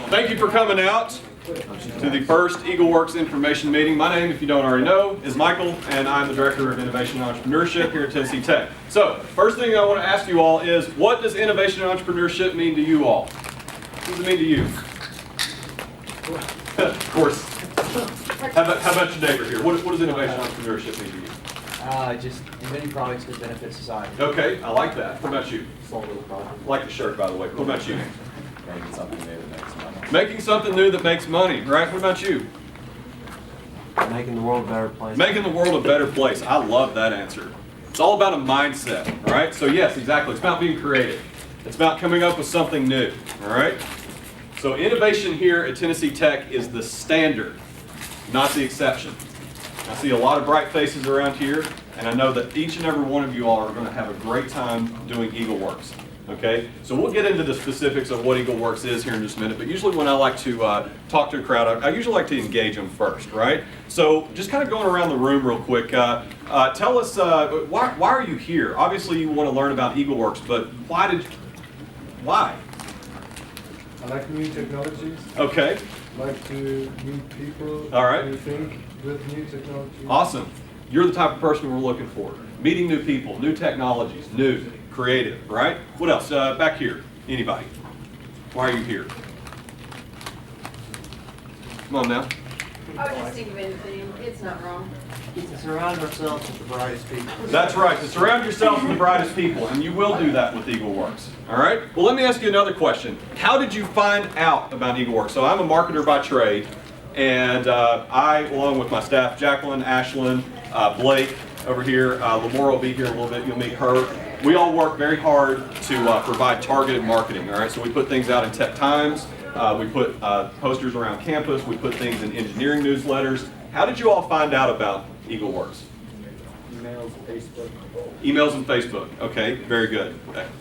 Thank you for coming out to the first EagleWorks information meeting. My name, if you don't already know, is Michael, and I'm the Director of Innovation and Entrepreneurship here at Tennessee Tech. So, first thing I want to ask you all is, what does innovation and entrepreneurship mean to you all? What does it mean to you? Of course. How about your neighbor here? What does innovation and entrepreneurship mean to you? Just inventing products that benefit society. Okay, I like that. What about you? Solve little problem. I like the shirt, by the way. What about you? Making something new that makes money. Making something new that makes money, right? What about you? Making the world a better place. Making the world a better place. I love that answer. It's all about a mindset, all right? So yes, exactly. It's about being creative. It's about coming up with something new, all right? So innovation here at Tennessee Tech is the standard, not the exception. I see a lot of bright faces around here, and I know that each and every one of you all are going to have a great time doing EagleWorks. Okay, so we'll get into the specifics of what EagleWorks is here in just a minute, but usually when I like to talk to a crowd, I usually like to engage them first, right? So just kind of going around the room real quick, tell us, why are you here? Obviously you want to learn about EagleWorks, but why? I like new technologies. Okay. I like to meet people. All right. To think with new technology. Awesome. You're the type of person we're looking for. Meeting new people, new technologies, new, creative, right? What else? Back here. Anybody? Why are you here? Come on now. I would just think of anything. It's not wrong. To surround ourselves with the brightest people. That's right. To surround yourself with the brightest people, and you will do that with EagleWorks. All right? Well, let me ask you another question. How did you find out about EagleWorks? So I'm a marketer by trade, and I, along with my staff, Jacqueline, Ashlyn, Blake over here, Lamora will be here in a little bit. You'll meet her. We all work very hard to provide targeted marketing. All right? So we put things out in Tech Times. We put posters around campus. We put things in engineering newsletters. How did you all find out about EagleWorks? Emails, Facebook. Emails and Facebook. Okay, very good.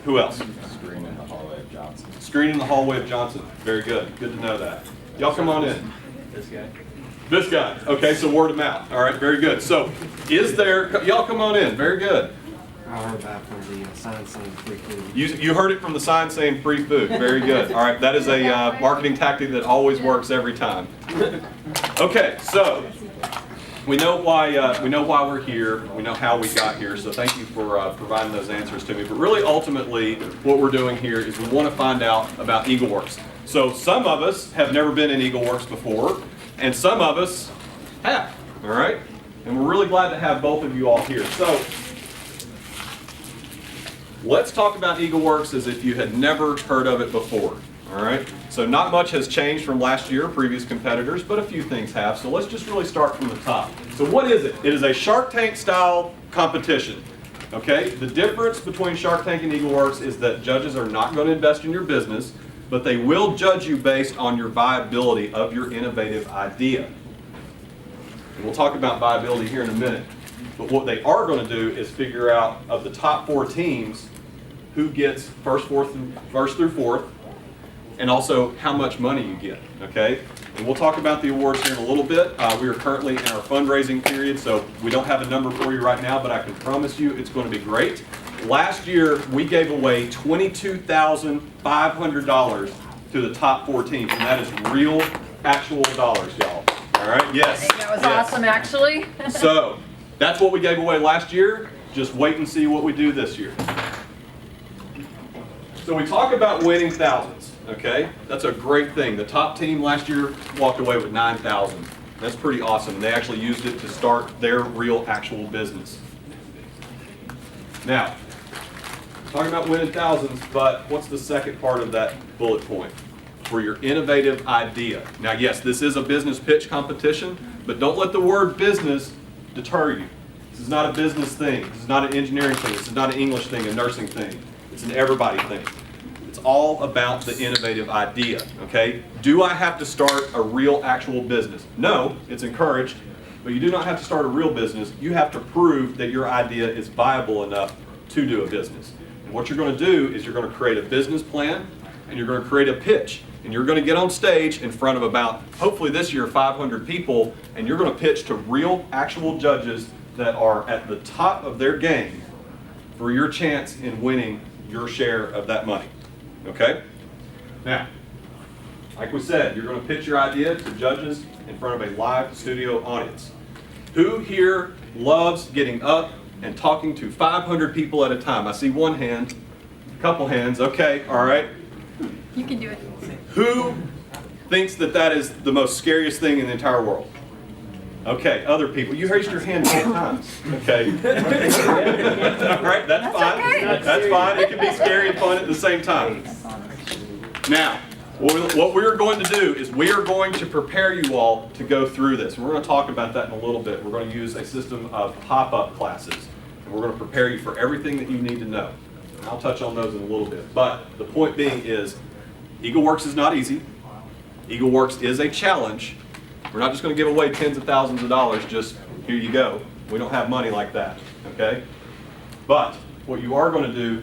Who else? Screen in the hallway of Johnson. Screen in the hallway of Johnson. Very good. Good to know that. Y'all come on in. This guy. This guy. Okay, so word of mouth. All right, very good. So, is there, y'all come on in. Very good. I heard that from the sign saying free food. You heard it from the sign saying free food. Very good. All right, that is a marketing tactic that always works every time. Okay, so we know why we're here. We know how we got here. So thank you for providing those answers to me. But really, ultimately, what we're doing here is we want to find out about EagleWorks. So some of us have never been in EagleWorks before, and some of us have. All right, and we're really glad to have both of you all here. So let's talk about EagleWorks as if you had never heard of it before. All right, so not much has changed from last year, previous competitors, but a few things have. So let's just really start from the top. So what is it? It is a Shark Tank style competition. Okay, the difference between Shark Tank and EagleWorks is that judges are not going to invest in your business, but they will judge you based on your viability of your innovative idea. And we'll talk about viability here in a minute. But what they are going to do is figure out, of the top 4 teams, who gets first through fourth, and also how much money you get, okay? And we'll talk about the awards here in a little bit. We are currently in our fundraising period, so we don't have a number for you right now, but I can promise you it's going to be great. Last year, we gave away $22,500 to the top 4 teams, and that is real, actual dollars, y'all. All right, yes. I think that was yes. awesome, actually. So, that's what we gave away last year. Just wait and see what we do this year. So we talk about winning thousands, okay? That's a great thing. The top team last year walked away with $9,000. That's pretty awesome. They actually used it to start their real, actual business. Now, talking about winning thousands, but what's the second part of that bullet point? For your innovative idea. Now, yes, this is a business pitch competition, but don't let the word business deter you. This is not a business thing. This is not an engineering thing. This is not an English thing, a nursing thing. It's an everybody thing. It's all about the innovative idea, okay? Do I have to start a real, actual business? No, it's encouraged, but you do not have to start a real business. You have to prove that your idea is viable enough to do a business. And what you're going to do is you're going to create a business plan, and you're going to create a pitch. And you're going to get on stage in front of about, hopefully this year, 500 people, and you're going to pitch to real, actual judges that are at the top of their game for your chance in winning your share of that money. Okay? Now, Like we said, you're going to pitch your idea to judges in front of a live studio audience. Who here loves getting up and talking to 500 people at a time? I see one hand, a couple hands, okay, all right. You can do it. Who thinks that that is the most scariest thing in the entire world? Okay, other people. You raised your hand 10 times. Okay. All right, that's fine. okay. That's fine. It can be scary and fun at the same time. Now, what we're going to do is we are going to prepare you all to go through this. We're going to talk about that in a little bit. We're going to use a system of pop-up classes. And we're going to prepare you for everything that you need to know. And I'll touch on those in a little bit. But the point being is, EagleWorks is not easy. EagleWorks is a challenge. We're not just going to give away tens of thousands of dollars, just here you go. We don't have money like that, okay? But what you are going to do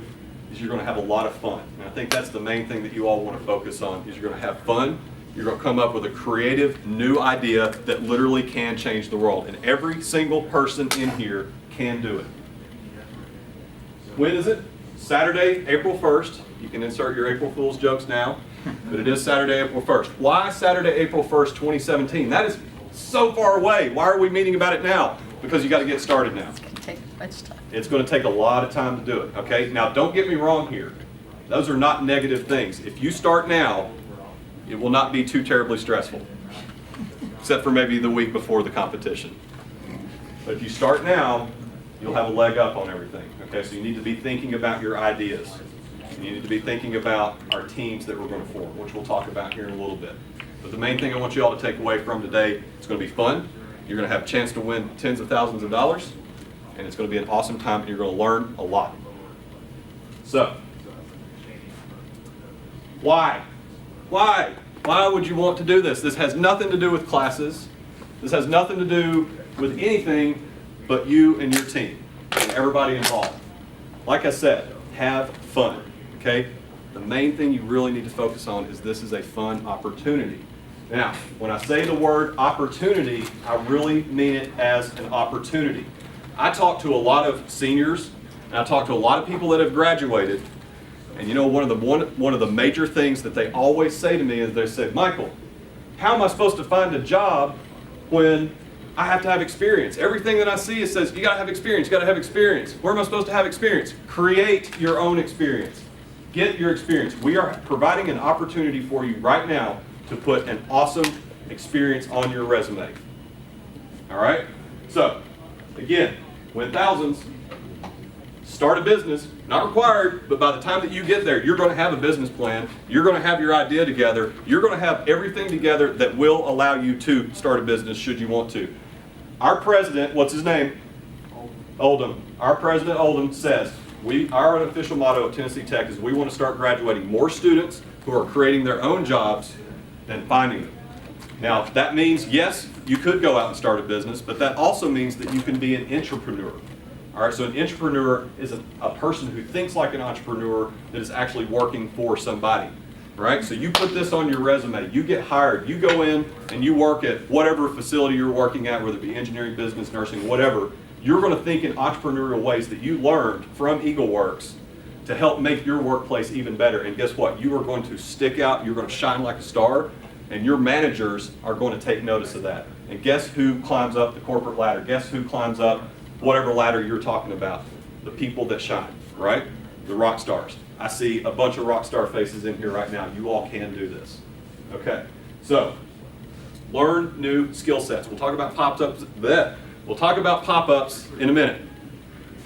is you're going to have a lot of fun. And I think that's the main thing that you all want to focus on, is you're going to have fun. You're going to come up with a creative new idea that literally can change the world. And every single person in here can do it. When is it? Saturday, April 1st. You can insert your April Fool's jokes now. But it is Saturday, April 1st. Why Saturday, April 1st, 2017? That is so far away. Why are we meeting about it now? Because you got to get started now. It's going to take much time. It's going to take a lot of time to do it, okay? Now, don't get me wrong here. Those are not negative things. If you start now, it will not be too terribly stressful, except for maybe the week before the competition. But if you start now, you'll have a leg up on everything, okay? So you need to be thinking about your ideas. You need to be thinking about our teams that we're going to form, which we'll talk about here in a little bit. But the main thing I want you all to take away from today, it's going to be fun. You're going to have a chance to win tens of thousands of dollars, and it's going to be an awesome time, and you're going to learn a lot. So, why? Why? Why would you want to do this? This has nothing to do with classes. This has nothing to do with anything but you and your team and everybody involved. Like I said, have fun. Okay? The main thing you really need to focus on is this is a fun opportunity. Now, when I say the word opportunity, I really mean it as an opportunity. I talk to a lot of seniors, and I talk to a lot of people that have graduated, and you know, one of the major things that they always say to me is they say, Michael, how am I supposed to find a job when I have to have experience? Everything that I see, it says, you gotta have experience, you gotta have experience. Where am I supposed to have experience? Create your own experience. Get your experience. We are providing an opportunity for you right now to put an awesome experience on your resume. All right? So, again, win thousands, start a business, not required, but by the time that you get there, you're going to have a business plan, you're going to have your idea together, you're going to have everything together that will allow you to start a business should you want to. Our president, what's his name? Oldham. Our president Oldham says, our unofficial motto at Tennessee Tech is we want to start graduating more students who are creating their own jobs than finding them. Now, that means, yes, you could go out and start a business, but that also means that you can be an entrepreneur. All right, so an entrepreneur is a person who thinks like an entrepreneur that is actually working for somebody. Right? So you put this on your resume, you get hired, you go in and you work at whatever facility you're working at, whether it be engineering, business, nursing, whatever. You're going to think in entrepreneurial ways that you learned from EagleWorks to help make your workplace even better. And guess what? You are going to stick out, you're going to shine like a star, and your managers are going to take notice of that. And guess who climbs up the corporate ladder? Guess who climbs up whatever ladder you're talking about? The people that shine, right? The rock stars. I see a bunch of rock star faces in here right now. You all can do this. Okay, so learn new skill sets. We'll talk about pop-ups. We'll talk about pop-ups in a minute.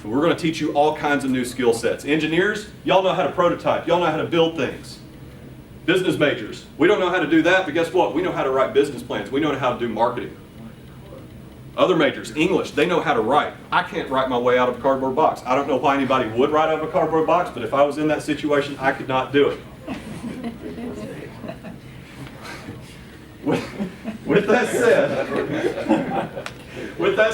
We're going to teach you all kinds of new skill sets. Engineers, y'all know how to prototype. Y'all know how to build things. Business majors, we don't know how to do that, but guess what? We know how to write business plans. We know how to do marketing. Other majors, English, they know how to write. I can't write my way out of a cardboard box. I don't know why anybody would write out of a cardboard box, but if I was in that situation, I could not do it. With that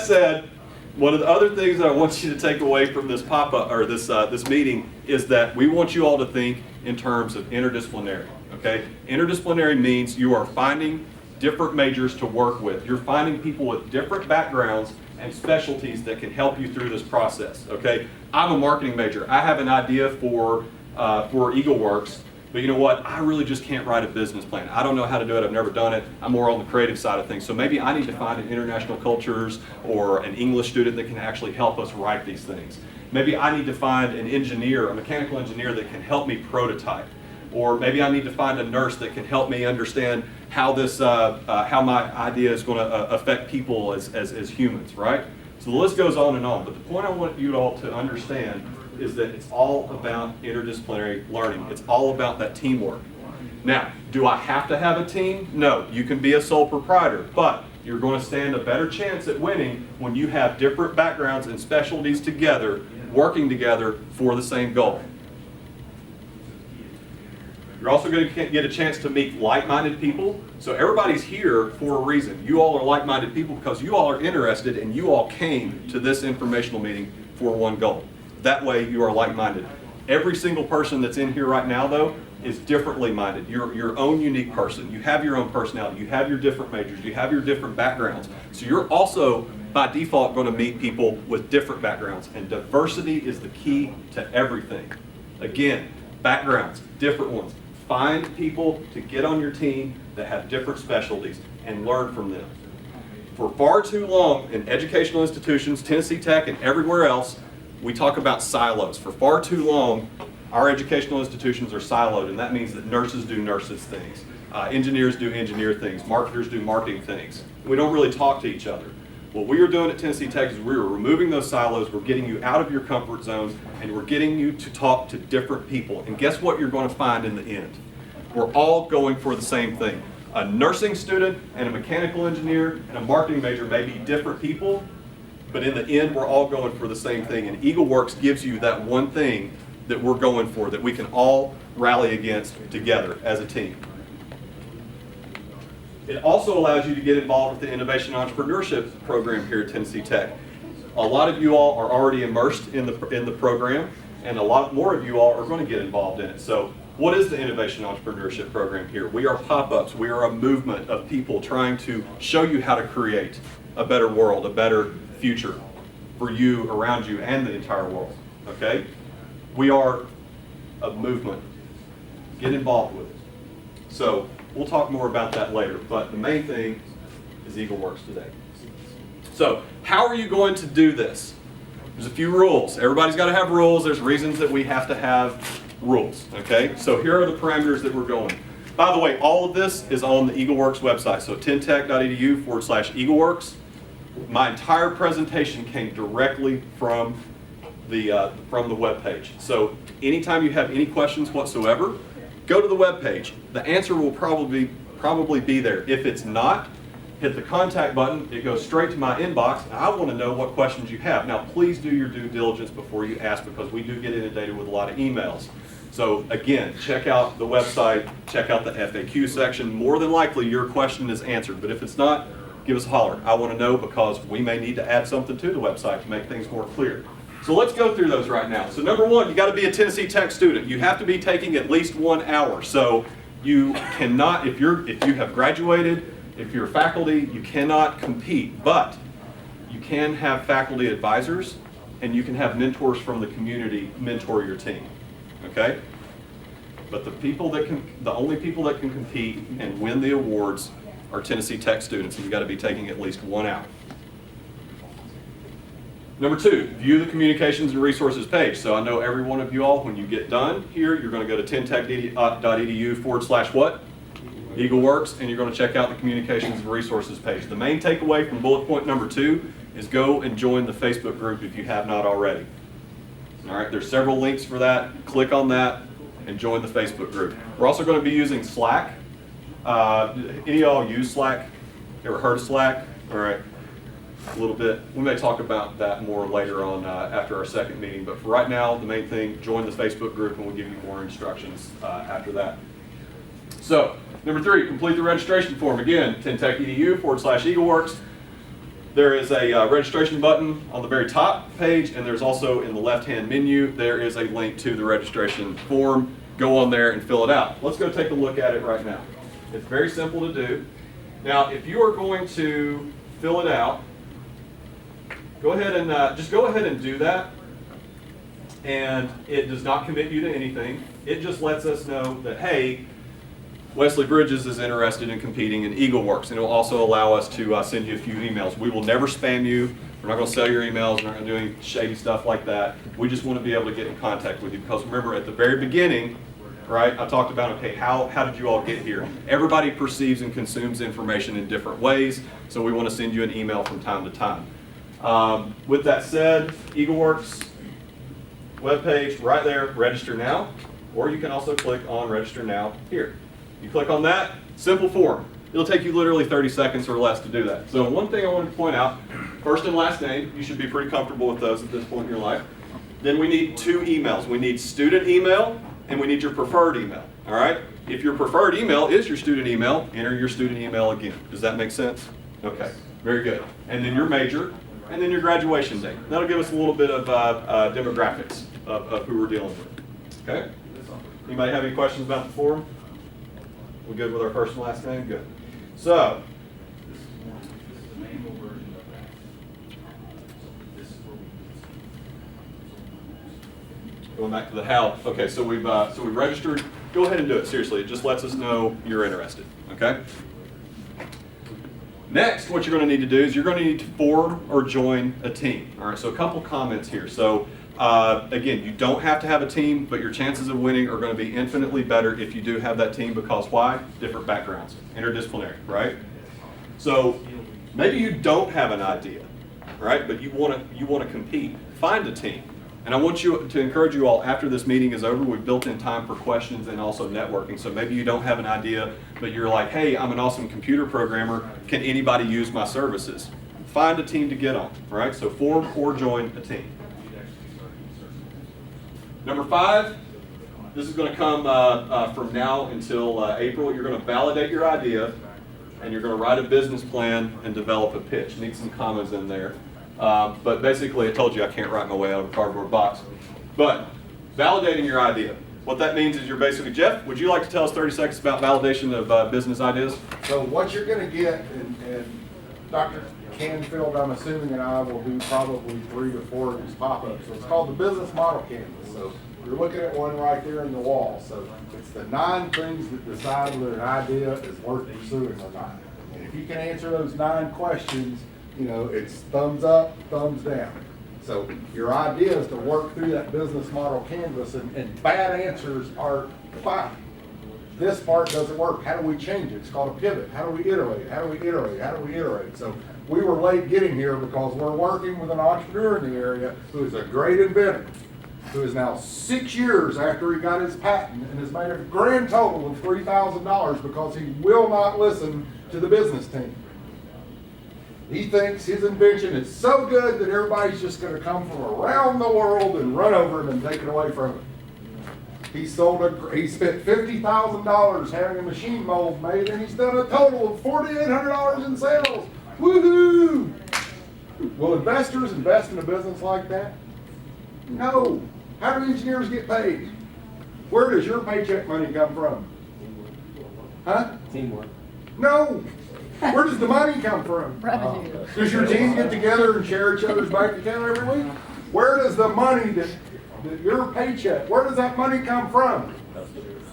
said, one of the other things that I want you to take away from this pop-up or this meeting is that we want you all to think in terms of interdisciplinary. Okay, interdisciplinary means you are finding different majors to work with. You're finding people with different backgrounds and specialties that can help you through this process. Okay, I'm a marketing major. I have an idea for EagleWorks, But you know what? I really just can't write a business plan. I don't know how to do it. I've never done it. I'm more on the creative side of things. So maybe I need to find an international cultures or an English student that can actually help us write these things. Maybe I need to find an engineer, a mechanical engineer that can help me prototype. Or maybe I need to find a nurse that can help me understand how this, how my idea is going to affect people as humans, right? So the list goes on and on. But the point I want you all to understand is that it's all about interdisciplinary learning. It's all about that teamwork. Now, do I have to have a team? No, you can be a sole proprietor, but you're going to stand a better chance at winning when you have different backgrounds and specialties together, working together for the same goal. You're also going to get a chance to meet like-minded people. So everybody's here for a reason. You all are like-minded people because you all are interested and you all came to this informational meeting for one goal. That way you are like-minded. Every single person that's in here right now, though, is differently minded. You're your own unique person. You have your own personality. You have your different majors. You have your different backgrounds. So you're also, by default, going to meet people with different backgrounds. And diversity is the key to everything. Again, backgrounds, different ones. Find people to get on your team that have different specialties and learn from them. For far too long in educational institutions, Tennessee Tech and everywhere else, we talk about silos. For far too long, our educational institutions are siloed, and that means that nurses do nurses things, engineers do engineer things, marketers do marketing things. We don't really talk to each other. What we are doing at Tennessee Tech is we are removing those silos, we're getting you out of your comfort zone, and we're getting you to talk to different people. And guess what you're going to find in the end? We're all going for the same thing. A nursing student and a mechanical engineer and a marketing major may be different people, but in the end, we're all going for the same thing. And EagleWorks gives you that one thing that we're going for, that we can all rally against together as a team. It also allows you to get involved with the Innovation Entrepreneurship program here at Tennessee Tech. A lot of you all are already immersed in the program, and a lot more of you all are going to get involved in it. So what is the Innovation Entrepreneurship program here? We are pop-ups. We are a movement of people trying to show you how to create a better world, a better future for you, around you, and the entire world, okay? We are a movement. Get involved with it. So we'll talk more about that later, but the main thing is EagleWorks today. So how are you going to do this? There's a few rules. Everybody's got to have rules. There's reasons that we have to have rules, okay? So here are the parameters that we're going. By the way, all of this is on the EagleWorks website, so tentech.edu/EagleWorks. My entire presentation came directly from the web page. So anytime you have any questions whatsoever, go to the web page. The answer will probably be there. If it's not, hit the contact button. It goes straight to my inbox, and I want to know what questions you have. Now, please do your due diligence before you ask, because we do get inundated with a lot of emails. So again, check out the website, check out the FAQ section. More than likely, your question is answered. But if it's not, give us a holler. I want to know, because we may need to add something to the website to make things more clear. So let's go through those right now. So number one, you got to be a Tennessee Tech student. You have to be taking at least 1 hour. So you cannot, if you have graduated, if you're faculty, you cannot compete. But you can have faculty advisors, and you can have mentors from the community mentor your team. Okay? But the only people that can compete and win the awards are Tennessee Tech students, and you got to be taking at least 1 hour. Number two, view the communications and resources page. So I know every one of you all, when you get done here, you're going to go to tentech.edu/what? EagleWorks, and you're going to check out the communications and resources page. The main takeaway from bullet point number 2 is go and join the Facebook group if you have not already. All right, there's several links for that. Click on that and join the Facebook group. We're also going to be using Slack. Any of y'all use Slack? Ever heard of Slack? All right, a little bit. We may talk about that more later on after our second meeting, but for right now, the main thing, join the Facebook group, and we'll give you more instructions after that. So, number 3, complete the registration form. Again, tentech.edu/EagleWorks. There is a registration button on the very top page, and there's also in the left-hand menu, there is a link to the registration form. Go on there and fill it out. Let's go take a look at it right now. It's very simple to do. Now, if you are going to fill it out, go ahead and just go ahead and do that. and it does not commit you to anything. It just lets us know that, hey, Wesley Bridges is interested in competing in EagleWorks, and it will also allow us to send you a few emails. We will never spam you. We're not going to sell your emails. We're not going to do any shady stuff like that. We just want to be able to get in contact with you, because remember, at the very beginning, right, I talked about, okay, how did you all get here? Everybody perceives and consumes information in different ways, so we want to send you an email from time to time. With that said, EagleWorks webpage right there, register now, or you can also click on register now here. You click on that, simple form. It'll take you literally 30 seconds or less to do that. So one thing I wanted to point out, first and last name, you should be pretty comfortable with those at this point in your life. Then we need 2 emails. We need student email and we need your preferred email, all right? If your preferred email is your student email, enter your student email again. Does that make sense? Okay, very good. And then your major, and then your graduation date. That'll give us a little bit of demographics of who we're dealing with, okay? Anybody have any questions about the form? We good with our first and last name? Good. So, going back to the how. Okay, so we've registered. Go ahead and do it. Seriously, it just lets us know you're interested. Okay. Next, what you're going to need to do is you're going to need to form or join a team. All right. So a couple comments here. So again, you don't have to have a team, but your chances of winning are going to be infinitely better if you do have that team, because why? Different backgrounds, interdisciplinary, right? So maybe you don't have an idea, right? But you want to compete. Find a team. And I want you to encourage you all, after this meeting is over, we've built in time for questions and also networking. So maybe you don't have an idea, but you're like, hey, I'm an awesome computer programmer. Can anybody use my services? Find a team to get on, right? So form or join a team. Number 5, this is going to come from now until April. You're going to validate your idea, and you're going to write a business plan and develop a pitch. Need some commas in there. But basically, I told you I can't write my way out of a cardboard box. But validating your idea. What that means is you're basically, Jeff, would you like to tell us 30 seconds about validation of business ideas? So what you're going to get, and Dr. Canfield, I'm assuming, and I will do probably 3 or 4 of these pop-ups. So it's called the business model canvas. So you're looking at one right there in the wall. So it's the 9 things that decide whether an idea is worth pursuing or not. And if you can answer those 9 questions, you know, it's thumbs up, thumbs down. So your idea is to work through that business model canvas, and bad answers are fine. This part doesn't work. How do we change it? It's called a pivot. How do we iterate? How do we iterate? How do we iterate? So we were late getting here because we're working with an entrepreneur in the area who is a great inventor, who is now 6 years after he got his patent and has made a grand total of $3,000 because he will not listen to the business team. He thinks his invention is so good that everybody's just going to come from around the world and run over him and take it away from him. He spent $50,000 having a machine mold made, and he's done a total of $4,800 in sales. Woohoo! Will investors invest in a business like that? No. How do engineers get paid? Where does your paycheck money come from? Huh? Teamwork. No. Where does the money come from? Revenue. Does your team get together and share each other's bank account every week? Where does the money that your paycheck, where does that money come from?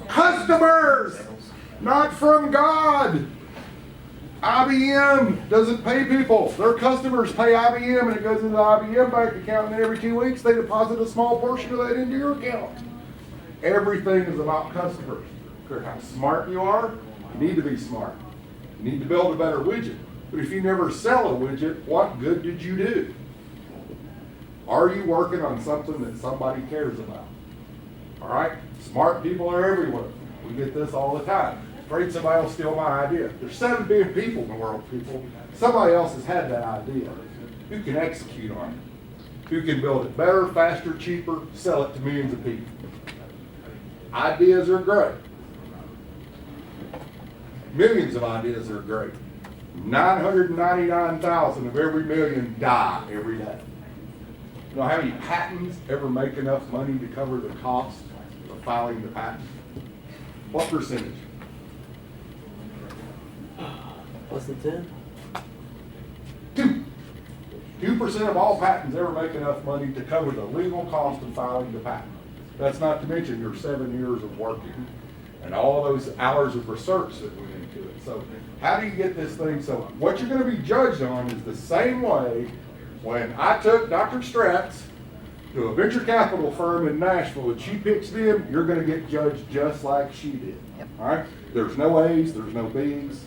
Customers, not from God. IBM doesn't pay people. Their customers pay IBM, and it goes into the IBM bank account, and then every 2 weeks they deposit a small portion of that into your account. Everything is about customers. I don't care how smart you are, you need to be smart. You need to build a better widget. But if you never sell a widget, what good did you do? Are you working on something that somebody cares about? All right? Smart people are everywhere. We get this all the time. Afraid somebody will steal my idea. There's 7 billion people in the world, people. Somebody else has had that idea. Who can execute on it? Who can build it better, faster, cheaper, sell it to millions of people? Ideas are great. Millions of ideas are great. 999,000 of every million die every day. You know how many patents ever make enough money to cover the cost of filing the patent? What percentage? Less than 10? 2. 2% of all patents ever make enough money to cover the legal cost of filing the patent. That's not to mention your 7 years of working and all those hours of research that went into it. So how do you get this thing? So what you're gonna be judged on is the same way when I took Dr. Stratz to a venture capital firm in Nashville and she pitched them, you're gonna get judged just like she did. Yep. All right? There's no A's, there's no B's,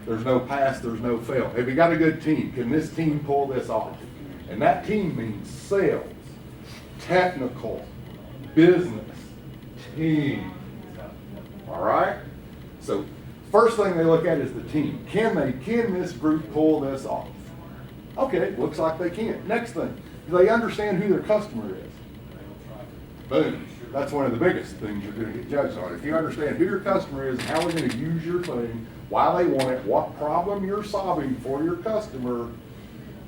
there's no pass, there's no fail. Have you got a good team? Can this team pull this off? And that team means sales, technical, business, team. All right? So first thing they look at is the team. Can this group pull this off? Okay, looks like they can. Next thing, do they understand who their customer is? Boom. That's one of the biggest things you're gonna get judged on. If you understand who your customer is, how they're gonna use your thing, why they want it, what problem you're solving for your customer,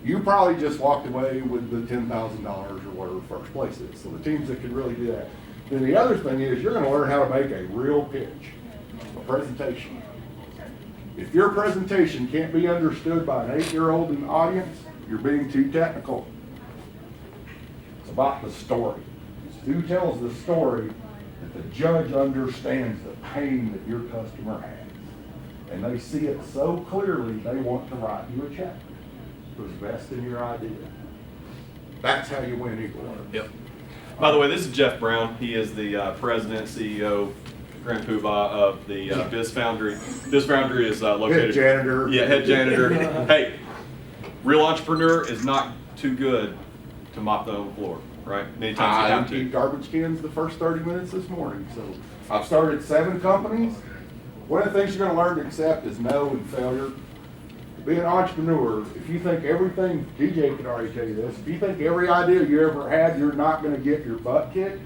you probably just walked away with the $10,000 or whatever first place is. So the teams that can really do that. Then the other thing is you're gonna learn how to make a real pitch, a presentation. If your presentation can't be understood by an 8-year-old in the audience, you're being too technical. It's about the story. Who tells the story that the judge understands the pain that your customer has. And they see it so clearly, they want to write you a check to invest in your idea. That's how you win Eagle Works. Yep. By the way, this is Jeff Brown. He is the president, CEO, Grand Poobah of the Biz Foundry. Biz Foundry is located. Head janitor. Yeah, head janitor. Hey, real entrepreneur is not too good to mop their own floor, right? Many times you I have emptied to. garbage cans the first 30 minutes this morning. So I've started 7 companies. One of the things you're gonna learn to accept is no and failure. To be an entrepreneur, if you think everything, DJ can already tell you this, if you think every idea you ever had, you're not gonna get your butt kicked,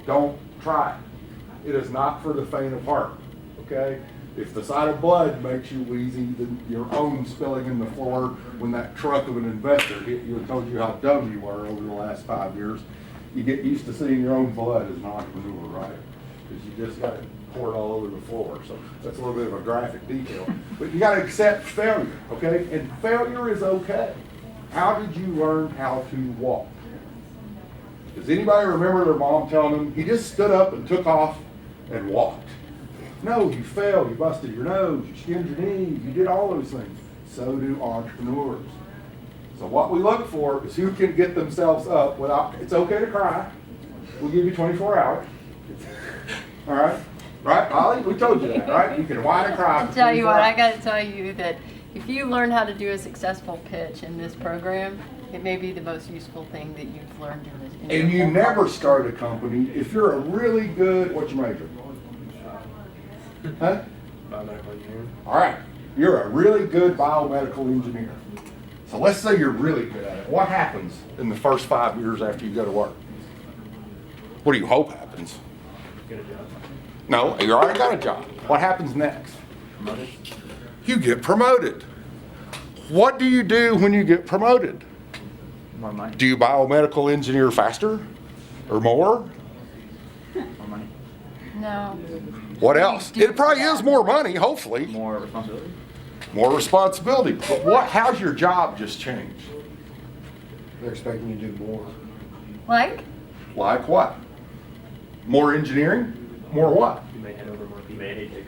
don't try it. It is not for the faint of heart, okay? If the sight of blood makes you wheezy, then your own spilling in the floor when that truck of an investor hit you and told you how dumb you were over the last 5 years, you get used to seeing your own blood as an entrepreneur, right? Because you just got it poured all over the floor. So that's a little bit of a graphic detail. But you got to accept failure, okay? And failure is okay. How did you learn how to walk? Does anybody remember their mom telling them, you just stood up and took off and walked? No, you fell, you busted your nose, you skinned your knee, you did all those things. So do entrepreneurs. So what we look for is who can get themselves up without, it's okay to cry. We'll give you 24 hours. All right? Right, Holly? We told you that, right? You can whine and cry. I'll tell you what, I gotta tell you that if you learn how to do a successful pitch in this program, it may be the most useful thing that you've learned in this. in your And you whole never life. start a company if you're a really good, what's your major? Huh? Biomedical engineering. All right, you're a really good biomedical engineer. So let's say you're really good at it. What happens in the first 5 years after you go to work? What do you hope happens? Get a job. No, you already got a job. What happens next? Promoted. You get promoted. What do you do when you get promoted? More money. Do you biomedical engineer faster or more? More money. No. What else? It probably is more money, hopefully. More responsibility. More responsibility. But how's your job just changed? They're expecting you to do more. Like? Like what? More engineering? More what? You may hand over more people. You may take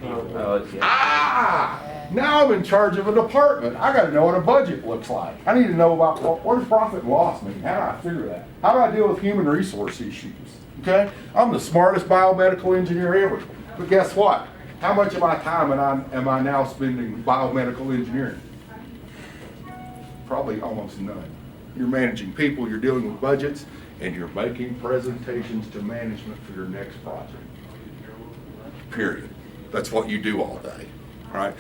Ah! Now I'm in charge of a department. I gotta know what a budget looks like. I need to know about what does profit and loss mean? How do I figure that? How do I deal with human resource issues? Okay? I'm the smartest biomedical engineer ever. But guess what? How much of my time am I now spending biomedical engineering? Probably almost none. You're managing people, you're dealing with budgets, and you're making presentations to management for your next project. Period. That's what you do all day. All right.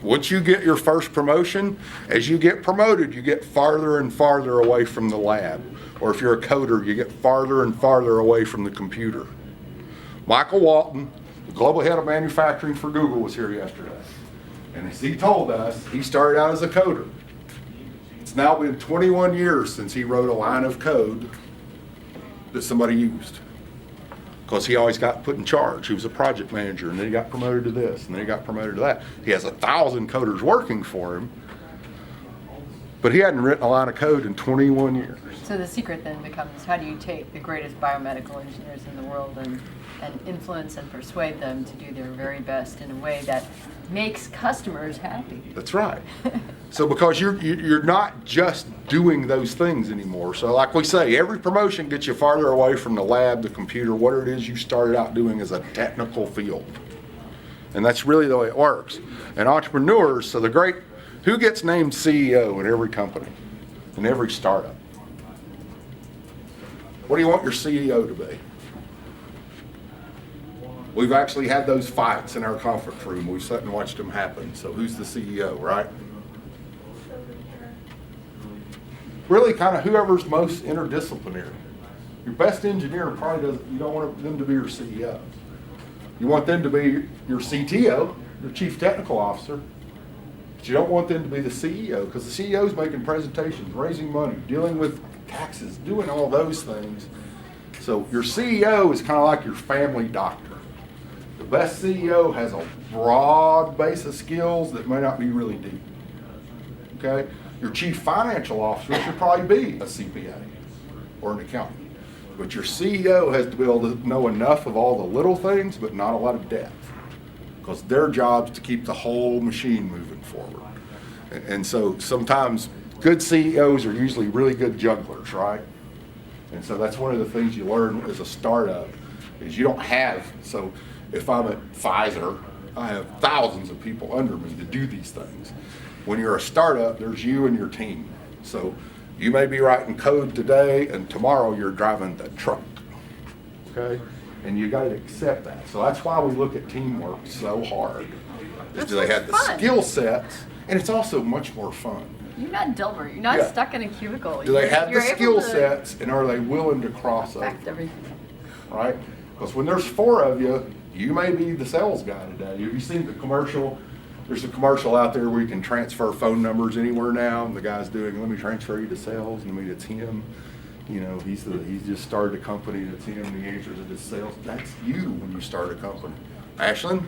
Once you get your first promotion, as you get promoted, you get farther and farther away from the lab. Or if you're a coder, you get farther and farther away from the computer. Michael Walton, the global head of manufacturing for Google, was here yesterday. And as he told us, he started out as a coder. It's now been 21 years since he wrote a line of code that somebody used. Because he always got put in charge. He was a project manager, and then he got promoted to this, and then he got promoted to that. He has 1,000 coders working for him. But he hadn't written a line of code in 21 years. So the secret then becomes, how do you take the greatest biomedical engineers in the world and influence and persuade them to do their very best in a way that makes customers happy? That's right. So because you're not just doing those things anymore. So like we say, every promotion gets you farther away from the lab, the computer, whatever it is you started out doing as a technical field. And that's really the way it works. And entrepreneurs, so who gets named CEO in every company, in every startup? What do you want your CEO to be? We've actually had those fights in our conference room. We've sat and watched them happen. So who's the CEO, right? Really kind of whoever's most interdisciplinary. Your best engineer probably doesn't, you don't want them to be your CEO. You want them to be your CTO, your chief technical officer, but you don't want them to be the CEO, because the CEO is making presentations, raising money, dealing with taxes, doing all those things. So your CEO is kind of like your family doctor. The best CEO has a broad base of skills that may not be really deep. Okay? Your chief financial officer should probably be a CPA or an accountant. But your CEO has to be able to know enough of all the little things, but not a lot of depth. Because their job's to keep the whole machine moving forward. And so sometimes good CEOs are usually really good jugglers, right? And so that's one of the things you learn as a startup is you don't have, so if I'm at Pfizer, I have thousands of people under me to do these things. When you're a startup, there's you and your team. So you may be writing code today and tomorrow you're driving the truck, okay? And you gotta accept that. So that's why we look at teamwork so hard. Is do they have the fun. skill sets, and it's also much more fun. You're not Dilbert. You're not Yeah. stuck in a cubicle. Do they have the You're able skill to sets, and are they willing to cross over, affect everything. right? Because when there's four of you, you may be the sales guy today. Have you seen the commercial? There's a commercial out there where you can transfer phone numbers anywhere now, and the guy's doing, let me transfer you to sales, and I mean, it's him. You know, he's just started a company, that's him, and he answers it as sales. That's you when you start a company. Ashlyn,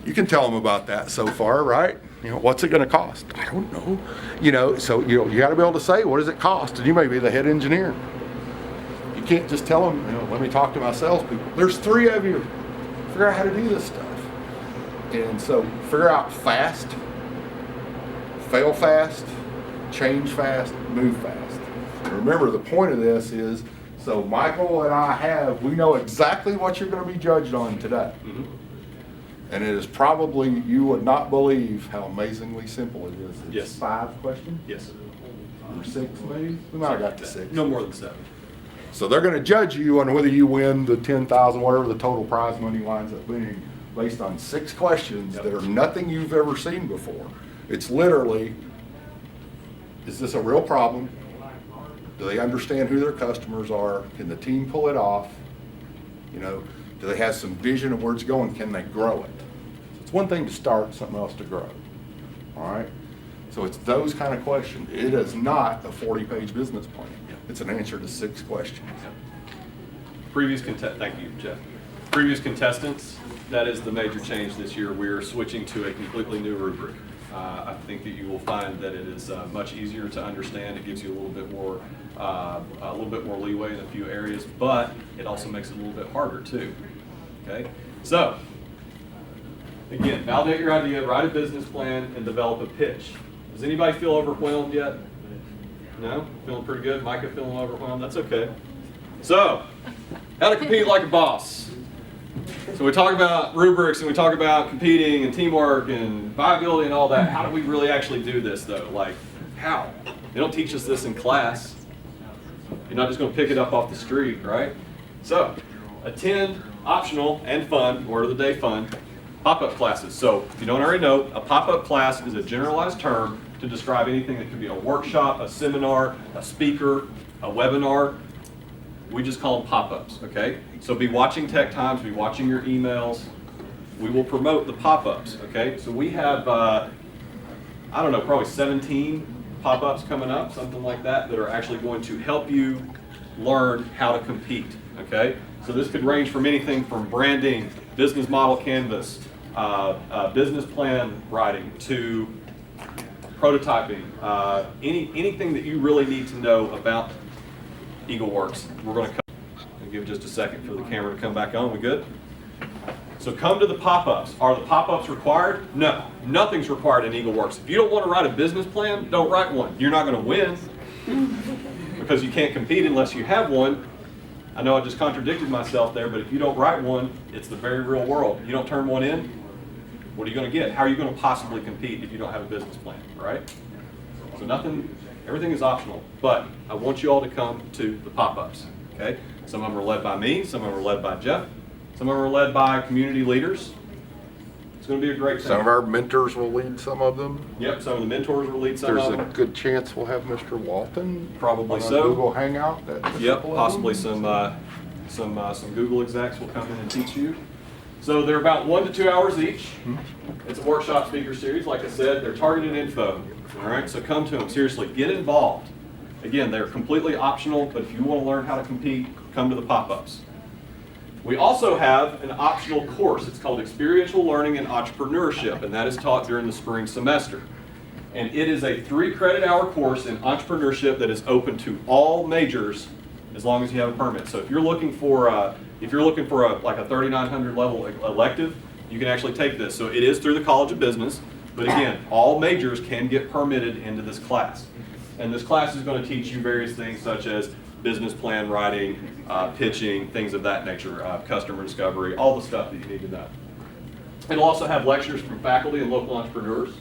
you can tell them about that so far, right? You know, what's it gonna cost? I don't know. You know, so you gotta be able to say, what does it cost? And you may be the head engineer. You can't just tell them, let me talk to my salespeople. There's three of you. Figure out how to do this stuff. And so figure out fast, fail fast, change fast, move fast. And remember, the point of this is, so Michael and I we know exactly what you're gonna be judged on today. Mm-hmm. And it is probably, you would not believe how amazingly simple it is. It's Yes. 5 questions, Yes. or 6 maybe? We might have got to 6. No more than 7. So they're gonna judge you on whether you win the 10,000, whatever the total prize money winds up being, based on 6 questions that are nothing you've ever seen before. It's literally, is this a real problem? Do they understand who their customers are? Can the team pull it off? Do they have some vision of where it's going? Can they grow it? It's one thing to start, something else to grow. All right? So it's those kind of questions. It is not a 40-page business plan. It's an answer to 6 questions. Thank you, Jeff. Previous contestants, that is the major change this year. We're switching to a completely new rubric. I think that you will find that it is much easier to understand. It gives you a little bit more leeway in a few areas, but it also makes it a little bit harder too. Okay, so again, validate your idea, write a business plan, and develop a pitch. Does anybody feel overwhelmed yet? No? Feeling pretty good? Micah feeling overwhelmed? That's okay. So, how to compete like a boss. So we talk about rubrics and we talk about competing and teamwork and viability and all that. How do we really actually do this though? Like, how? They don't teach us this in class. You're not just going to pick it up off the street, right? So, attend optional and fun, word of the day fun, pop-up classes. So, if you don't already know, a pop-up class is a generalized term to describe anything that could be a workshop, a seminar, a speaker, a webinar. We just call them pop-ups, okay? So be watching Tech Times, be watching your emails. We will promote the pop-ups, okay? So we have, probably 17 pop-ups coming up, something like that are actually going to help you learn how to compete, okay? So this could range from anything from branding, business model canvas, business plan writing, to prototyping, anything that you really need to know about EagleWorks, we're going to come. I'll give just a second for the camera to come back on. We good? So come to the pop-ups. Are the pop-ups required? No, nothing's required in EagleWorks. If you don't want to write a business plan, don't write one. You're not going to win because you can't compete unless you have one. I know I just contradicted myself there, but if you don't write one, it's the very real world. You don't turn one in, what are you going to get? How are you going to possibly compete if you don't have a business plan, right? So everything is optional, but I want you all to come to the pop-ups, okay? Some of them are led by me, some of them are led by Jeff, some of them are led by community leaders. It's going to be a great thing. Some of our mentors will lead some of them. Yep, some of the mentors will lead some There's of a them. good chance we'll have Mr. Walton. Probably on a so. Google Hangout. Yep, possibly some Google execs will come in and teach you. So they're about 1 to 2 hours each. It's a workshop speaker series. Like I said, they're targeted info. All right, so come to them. Seriously, get involved. Again, they're completely optional, but if you want to learn how to compete, come to the pop-ups. We also have an optional course. It's called Experiential Learning and Entrepreneurship, and that is taught during the spring semester. And it is a 3-credit-hour course in entrepreneurship that is open to all majors as long as you have a permit. So if you're looking for like a 3,900 level elective, you can actually take this. So it is through the College of Business, but again, all majors can get permitted into this class. And this class is going to teach you various things such as business plan writing, pitching, things of that nature, customer discovery, all the stuff that you need to know. It'll also have lectures from faculty and local entrepreneurs,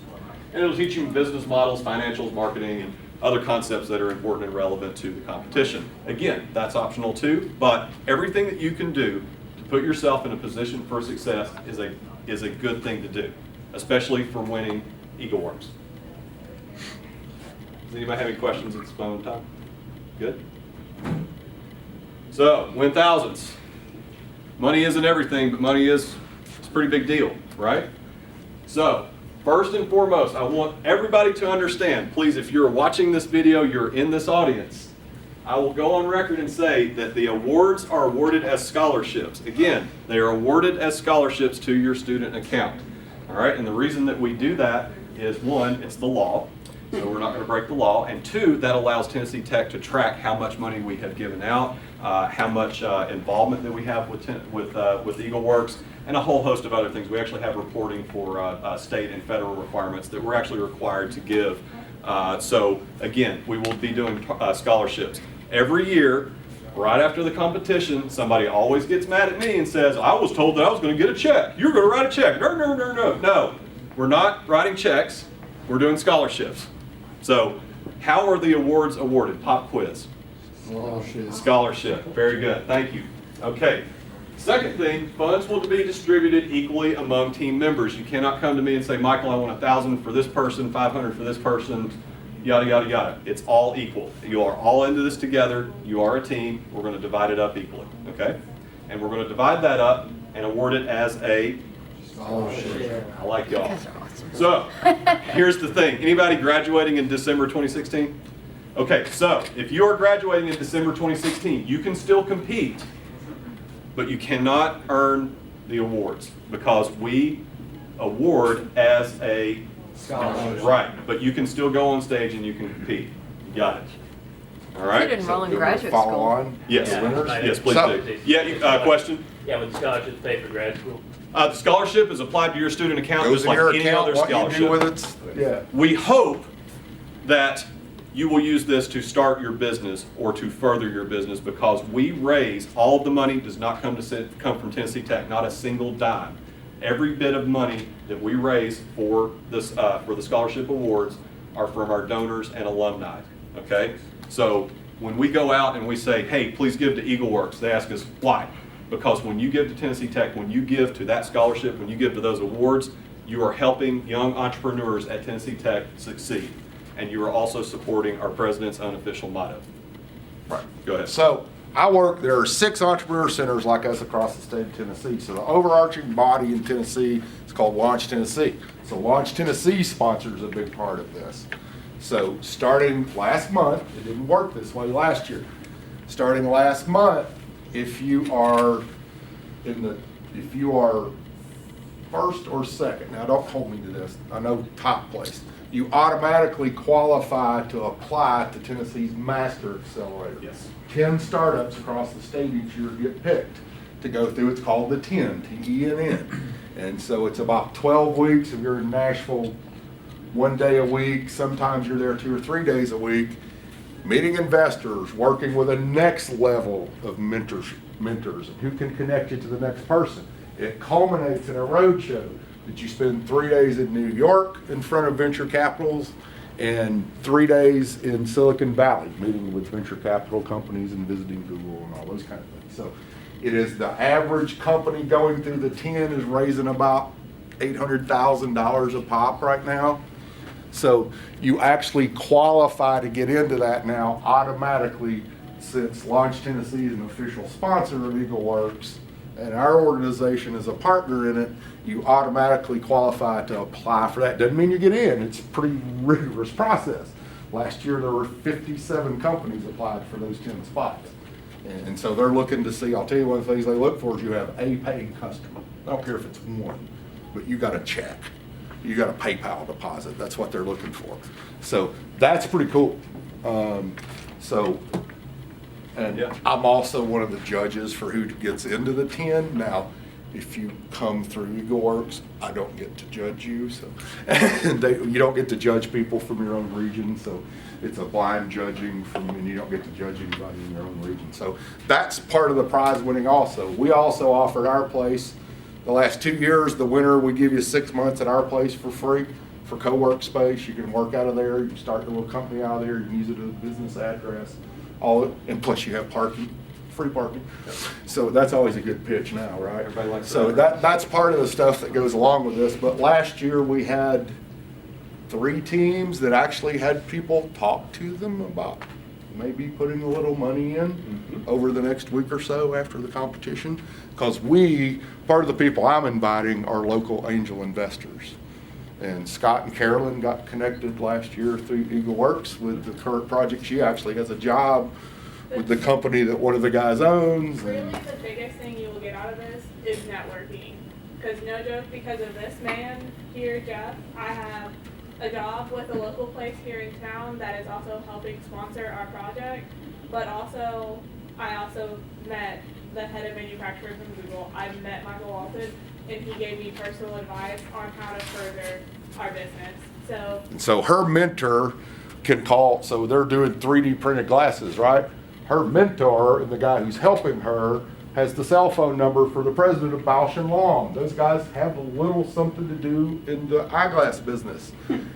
and it'll teach you business models, financials, marketing, and other concepts that are important and relevant to the competition. Again, that's optional too, but everything that you can do to put yourself in a position for success is a good thing to do, especially for winning EagleWorks. Does anybody have any questions at this moment in time? Good? So, win thousands. Money isn't everything, but money is it's a pretty big deal, right? So, first and foremost, I want everybody to understand, please, if you're watching this video, you're in this audience, I will go on record and say that the awards are awarded as scholarships. Again, they are awarded as scholarships to your student account. All right, and the reason that we do that is, one, it's the law, so we're not going to break the law, and two, that allows Tennessee Tech to track how much money we have given out, how much involvement that we have with EagleWorks, and a whole host of other things. We actually have reporting for state and federal requirements that we're actually required to give. So again, we will be doing scholarships. Every year, right after the competition, somebody always gets mad at me and says, I was told that I was going to get a check. You're going to write a check. No, we're not writing checks. We're doing scholarships. So how are the awards awarded? Pop quiz. Oh, shit. Scholarship. Very good. Thank you. Okay. Second thing, funds will be distributed equally among team members. You cannot come to me and say, Michael, I want 1,000 for this person, 500 for this person, yada, yada, yada. It's all equal. You are all into this together. You are a team. We're going to divide it up equally. Okay? And we're going to divide that up and award it as a Scholarship. I like y'all. You guys are awesome. So, here's the thing. Anybody graduating in December 2016? Okay, so if you are graduating in December 2016, you can still compete, but you cannot earn the awards because we award as a Scholarship. right. But you can still go on stage and you can compete. You got it. All You right. should enroll in So, graduate follow school. on. Yes. Yeah. Winners? Yes, please So- do. Yeah. Question. Yeah, with the scholarships pay for grad school. The scholarship is applied to your student account Goes just in like your any account, other what you scholarship. do with it, yeah. We hope that you will use this to start your business or to further your business because we raise, all of the money does not come from Tennessee Tech, not a single dime. Every bit of money that we raise for this for the scholarship awards are from our donors and alumni, okay? So when we go out and we say, hey, please give to EagleWorks, they ask us why? Because when you give to Tennessee Tech, when you give to that scholarship, when you give to those awards, you are helping young entrepreneurs at Tennessee Tech succeed. And you are also supporting our president's unofficial motto. Right, go ahead. So there are 6 entrepreneur centers like us across the state of Tennessee. So the overarching body in Tennessee is called Launch Tennessee. So Launch Tennessee sponsors a big part of this. So starting last month, it didn't work this way last year. Starting last month, if you are first or second, now don't hold me to this, I know top place, you automatically qualify to apply to Tennessee's Master Accelerator. Yes. 10 startups across the state each year get picked to go through. It's called the 10, T-E-N-N. And so it's about 12 weeks. If you're in Nashville 1 day a week, sometimes you're there 2 or 3 days a week, meeting investors, working with a next level of mentors and who can connect you to the next person. It culminates in a roadshow that you spend 3 days in New York in front of venture capitals and 3 days in Silicon Valley, meeting with venture capital companies and visiting Google and all those kind of things. So it is the average company going through the 10 is raising about $800,000 a pop right now. So you actually qualify to get into that now automatically, since Launch Tennessee is an official sponsor of EagleWorks and our organization is a partner in it, you automatically qualify to apply for that. Doesn't mean you get in. It's a pretty rigorous process. Last year there were 57 companies applied for those 10 spots. And so they're looking to see, I'll tell you one of the things they look for is you have a paying customer. I don't care if it's one, but you got a check. You got a PayPal deposit. That's what they're looking for. So that's pretty cool. And Yeah. I'm also one of the judges for who gets into the 10. Now, if you come through EagleWorks, I don't get to judge you. So you don't get to judge people from your own region. So it's a blind judging and you don't get to judge anybody in your own region. So that's part of the prize winning also. We also offered our place. The last 2 years, the winner, we give you 6 months at our place for free for co-work space. You can work out of there. You can start a little company out of there. You can use it as a business address. And plus you have parking, free parking. So that's always a good pitch now, right? Everybody likes So that's part of the stuff that goes along with this. But last year we had 3 teams that actually had people talk to them about maybe putting a little money in over the next week or so after the competition. Because part of the people I'm inviting are local angel investors. And Scott and Carolyn got connected last year through EagleWorks with the current project. She actually has a job with the company that one of the guys owns. Really, the biggest thing you will get out of this is networking. Because no joke, because of this man here, Jeff, I have a job with a local place here in town that is also helping sponsor our project. But also, I also met the head of manufacturing from Google. I met Michael Walton, and he gave me personal advice on how to further our business. So her mentor can call, so they're doing 3D printed glasses, right? Her mentor and the guy who's helping her has the cell phone number for the president of Bausch and Lomb. Those guys have a little something to do in the eyeglass business.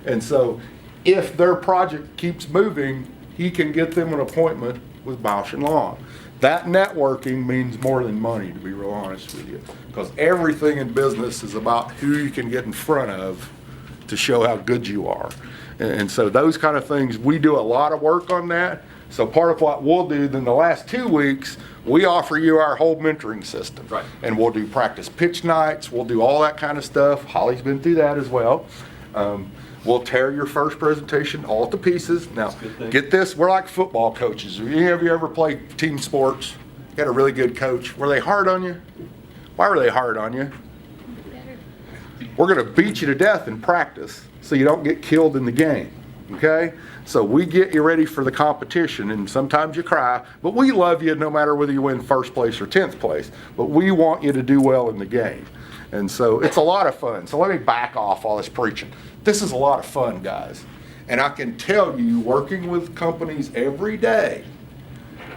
And so if their project keeps moving, he can get them an appointment with Bausch and Lomb. That networking means more than money, to be real honest with you, because everything in business is about who you can get in front of to show how good you are. And so those kind of things, we do a lot of work on that. So part of what we'll do then the last 2 weeks, we offer you our whole mentoring system. Right. And we'll do practice pitch nights, we'll do all that kind of stuff. Holly's been through that as well. We'll tear your first presentation all to pieces. Now, That's a good thing. get this, we're like football coaches. Have any of you ever played team sports? You had a really good coach. Were they hard on you? Why were they hard on you? We're going to beat you to death in practice so you don't get killed in the game, okay? So we get you ready for the competition, and sometimes you cry, but we love you no matter whether you win first place or 10th place, but we want you to do well in the game. And so it's a lot of fun. So let me back off all this preaching. This is a lot of fun, guys. And I can tell you, working with companies every day,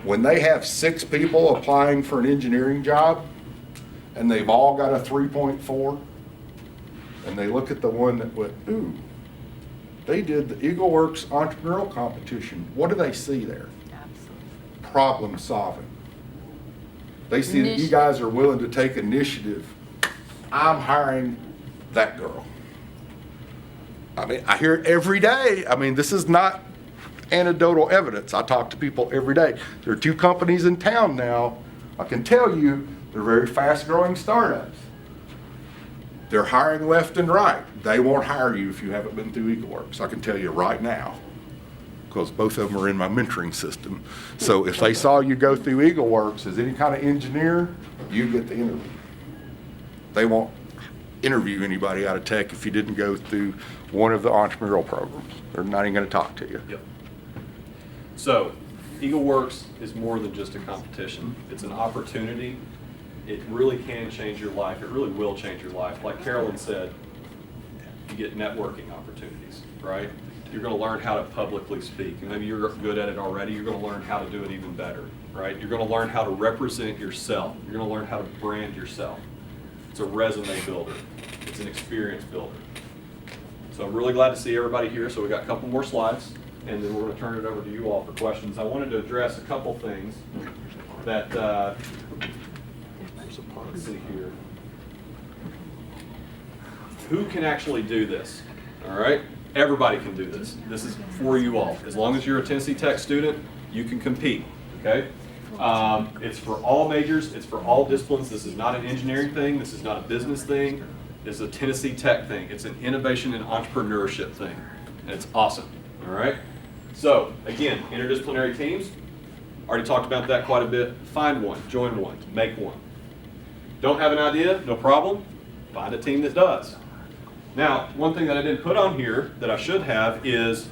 when they have 6 people applying for an engineering job, and they've all got a 3.4, and they look at the one that went, ooh, they did the EagleWorks entrepreneurial competition. What do they see there? Absolutely. Problem solving. They see that you guys are willing to take initiative. I'm hiring that girl. I mean, I hear it every day. I mean, this is not anecdotal evidence. I talk to people every day. There are 2 companies in town now. I can tell you they're very fast-growing startups. They're hiring left and right. They won't hire you if you haven't been through EagleWorks. I can tell you right now, because both of them are in my mentoring system. So if they saw you go through EagleWorks as any kind of engineer, you get the interview. They won't interview anybody out of Tech if you didn't go through one of the entrepreneurial programs. They're not even gonna talk to you. Yep. So, EagleWorks is more than just a competition. It's an opportunity. It really can change your life. It really will change your life. Like Carolyn said, you get networking opportunities, right? You're going to learn how to publicly speak. And maybe you're good at it already. You're going to learn how to do it even better, right? You're going to learn how to represent yourself. You're going to learn how to brand yourself. It's a resume builder. It's an experience builder. So I'm really glad to see everybody here. So we got a couple more slides, and then we're going to turn it over to you all for questions. I wanted to address a couple things that, let's see here. Who can actually do this? All right? Everybody can do this. This is for you all. As long as you're a Tennessee Tech student, you can compete, okay? It's for all majors. It's for all disciplines. This is not an engineering thing. This is not a business thing. This is a Tennessee Tech thing. It's an innovation and entrepreneurship thing, and it's awesome, all right? So, again, interdisciplinary teams. Already talked about that quite a bit. Find one, join one, make one. Don't have an idea? No problem. Find a team that does. Now, one thing that I didn't put on here that I should have is,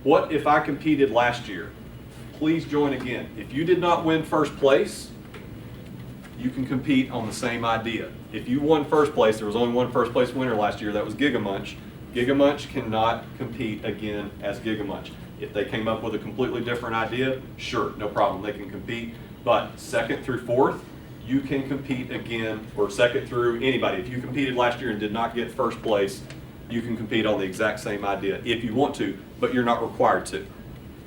what if I competed last year? Please join again. If you did not win first place, you can compete on the same idea. If you won first place, there was only one first place winner last year, that was Gigamunch. Gigamunch cannot compete again as Gigamunch. If they came up with a completely different idea, sure, no problem, they can compete. But second through fourth, you can compete again, or second through anybody. If you competed last year and did not get first place, you can compete on the exact same idea if you want to, but you're not required to,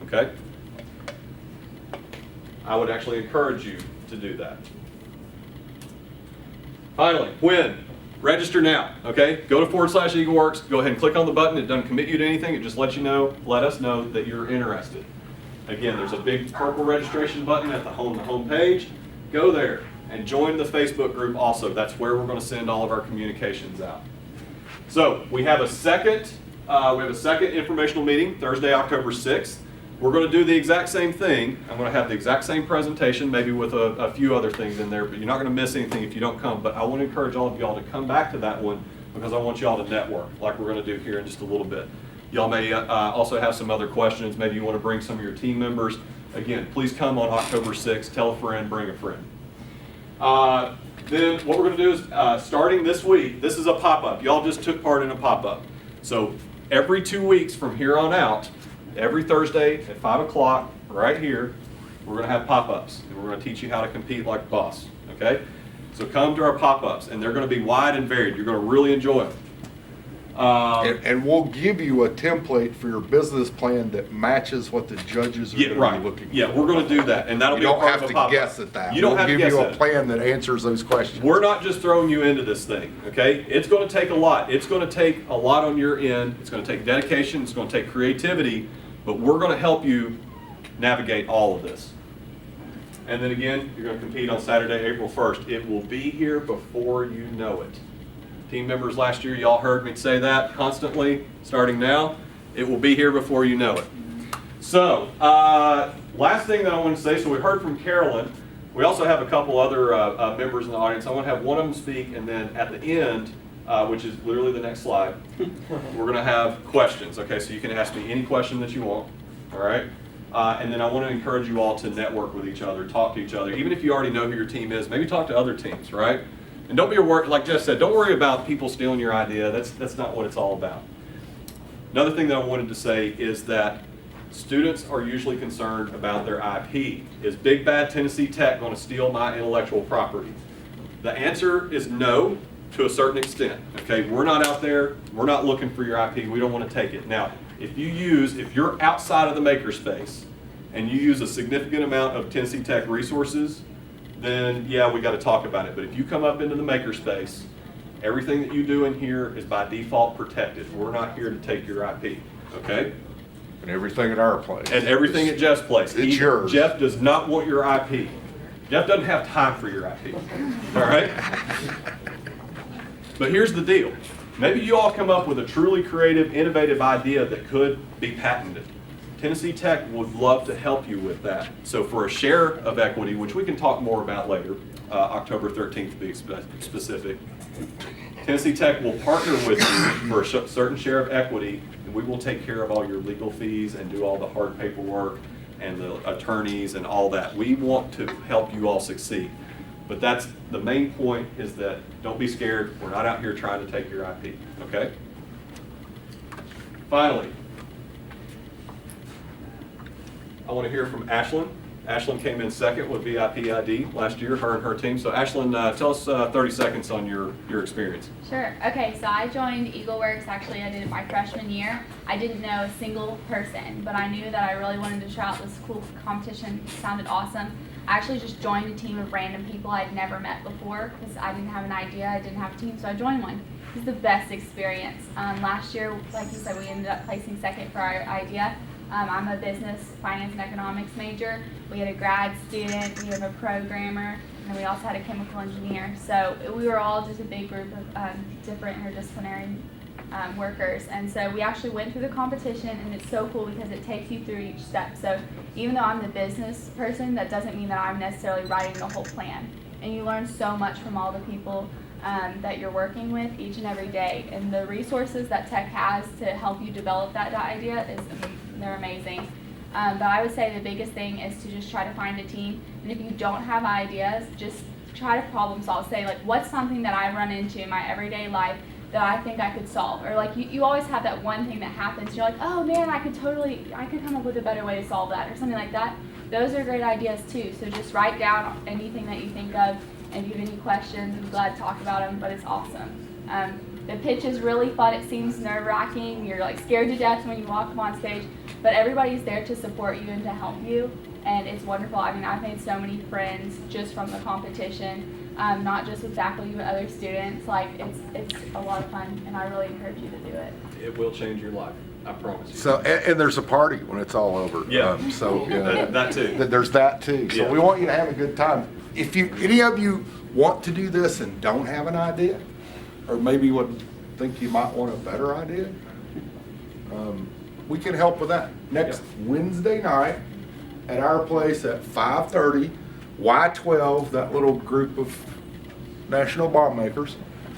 okay? I would actually encourage you to do that. Finally, when? Register now, okay? Go to /EagleWorks, go ahead and click on the button. It doesn't commit you to anything, it just lets you know, let us know that you're interested. Again, there's a big purple registration button at the home page. Go there and join the Facebook group also. That's where we're going to send all of our communications out. So we have a second informational meeting Thursday, October 6th. We're going to do the exact same thing. I'm going to have the exact same presentation, maybe with a few other things in there, but you're not going to miss anything if you don't come. But I want to encourage all of y'all to come back to that one because I want y'all to network like we're going to do here in just a little bit. Y'all may also have some other questions. Maybe you want to bring some of your team members. Again, please come on October 6th. Tell a friend, bring a friend. Then what we're going to do is, starting this week, this is a pop-up. Y'all just took part in a pop-up. So every 2 weeks from here on out, every Thursday at 5 o'clock, right here, we're going to have pop-ups. And we're going to teach you how to compete like a boss, okay? So come to our pop-ups, and they're going to be wide and varied. You're going to really enjoy them. And we'll give you a template for your business plan that matches what the judges are Yeah, going right. to be looking for. Yeah, we're going to do that, and that'll You be a don't part have of a to pop-up. guess at that. You don't have to guess We'll at give it. you a plan that answers those questions. We're not just throwing you into this thing, okay? It's going to take a lot. It's going to take a lot on your end. It's going to take dedication. It's going to take creativity, but we're going to help you navigate all of this. And then again, you're going to compete on Saturday, April 1st. It will be here before you know it. Team members last year, y'all heard me say that constantly. Starting now, it will be here before you know it. So, last thing that I want to say, so we heard from Carolyn. We also have a couple other members in the audience. I want to have one of them speak, and then at the end, which is literally the next slide, we're going to have questions. Okay, so you can ask me any question that you want, all right? And then I want to encourage you all to network with each other, talk to each other. Even if you already know who your team is, maybe talk to other teams, right? And don't be worried, like Jeff said, don't worry about people stealing your idea. That's not what it's all about. Another thing that I wanted to say is that students are usually concerned about their IP. Is Big Bad Tennessee Tech going to steal my intellectual property? The answer is no, to a certain extent. Okay, we're not out there, we're not looking for your IP, we don't want to take it. Now, if you're outside of the makerspace and you use a significant amount of Tennessee Tech resources, then yeah, we got to talk about it. But if you come up into the makerspace, everything that you do in here is by default protected. We're not here to take your IP, okay? And everything at our place. And everything at Jeff's place. It's yours. Jeff does not want your IP. Jeff doesn't have time for your IP, all right? But here's the deal. Maybe you all come up with a truly creative, innovative idea that could be patented. Tennessee Tech would love to help you with that. So for a share of equity, which we can talk more about later, October 13th to be specific, Tennessee Tech will partner with you for a certain share of equity, and we will take care of all your legal fees and do all the hard paperwork and the attorneys and all that. We want to help you all succeed. But that's the main point, is that don't be scared. We're not out here trying to take your IP, okay? Finally, I want to hear from Ashlyn. Ashlyn came in second with VIP ID last year, her and her team. So Ashlyn, tell us 30 seconds on your experience. Sure. Okay, so I joined EagleWorks. Actually, I did it my freshman year. I didn't know a single person, but I knew that I really wanted to try out this cool competition. It sounded awesome. I actually just joined a team of random people I'd never met before because I didn't have an idea. I didn't have a team, so I joined one. It was the best experience. Last year, like you said, we ended up placing second for our idea. I'm a business, finance, and economics major. We had a grad student, we have a programmer, and we also had a chemical engineer. So we were all just a big group of different interdisciplinary workers. And so we actually went through the competition, and it's so cool because it takes you through each step. So even though I'm the business person, that doesn't mean that I'm necessarily writing the whole plan. And you learn so much from all the people that you're working with each and every day. And the resources that Tech has to help you develop that idea they're amazing. But I would say the biggest thing is to just try to find a team. And if you don't have ideas, just try to problem solve. Say, like, what's something that I run into in my everyday life that I think I could solve? Or like you always have that one thing that happens. You're like, oh man, I could come up with a better way to solve that, or something like that. Those are great ideas too. So just write down anything that you think of. And if you have any questions, I'm glad to talk about them, but it's awesome. The pitch is really fun. It seems nerve-wracking. You're like scared to death when you walk up on stage, but everybody's there to support you and to help you, and it's wonderful. I mean, I've made so many friends just from the competition, not just with faculty, but other students. Like, it's a lot of fun, and I really encourage you to do it. It will change your life, I promise you. So, and there's a party when it's all over. Yeah. That too. There's that too. So Yeah. we want you to have a good time. If any of you want to do this and don't have an idea, or maybe would think you might want a better idea, we can help with that. Next Wednesday night at our place at 5:30, Y12, that little group of national bomb makers